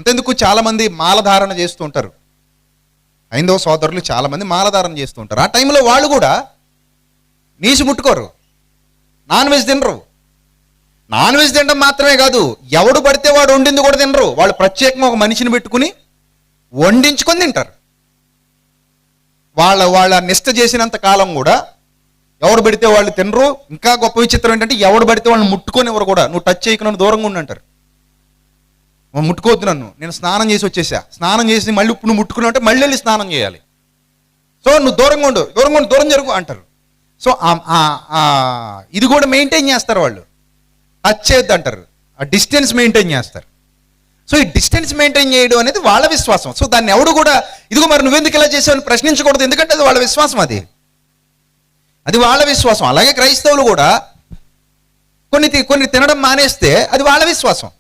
అంతెందుకు చాలామంది మాలధారణ చేస్తూ ఉంటారు. హైందవ సోదరులు చాలామంది మాలధారణ చేస్తూ ఉంటారు. ఆ టైంలో వాళ్ళు కూడా నీసు ముట్టుకోరు, నాన్ వెజ్ తినరు. నాన్ వెజ్ తినడం మాత్రమే కాదు, ఎవడు పడితే వాడు వండింది కూడా తినరు. వాళ్ళు ప్రత్యేకంగా ఒక మనిషిని పెట్టుకుని వండించుకొని తింటారు. వాళ్ళ నిష్ట చేసినంత కాలం కూడా ఎవడు పడితే వాళ్ళు తినరు. ఇంకా గొప్ప విచిత్రం ఏంటంటే ఎవడు పడితే వాళ్ళని ముట్టుకొని ఎవరు కూడా, నువ్వు టచ్ చేయకు, నన్ను దూరంగా ఉండంటారు. ముట్టుకోవద్దు నన్ను, నేను స్నానం చేసి వచ్చేసా, స్నానం చేసి మళ్ళీ ఇప్పుడు నువ్వు ముట్టుకున్నావు అంటే మళ్ళీ వెళ్ళి స్నానం చేయాలి. సో నువ్వు దూరంగా ఉండు, దూరం జరుగు అంటారు. సో ఇది కూడా మెయింటైన్ చేస్తారు వాళ్ళు. టచ్ చేయొద్దు అంటారు, ఆ డిస్టెన్స్ మెయింటైన్ చేస్తారు. సో ఈ డిస్టెన్స్ మెయింటైన్ చేయడం అనేది వాళ్ళ విశ్వాసం. సో దాన్ని ఎవడు కూడా ఇదిగో మరి నువ్వెందుకు ఇలా చేసావని ప్రశ్నించకూడదు, ఎందుకంటే అది వాళ్ళ విశ్వాసం, అది వాళ్ళ విశ్వాసం. అలాగే క్రైస్తవులు కూడా కొన్ని తినడం మానేస్తే అది వాళ్ళ విశ్వాసం.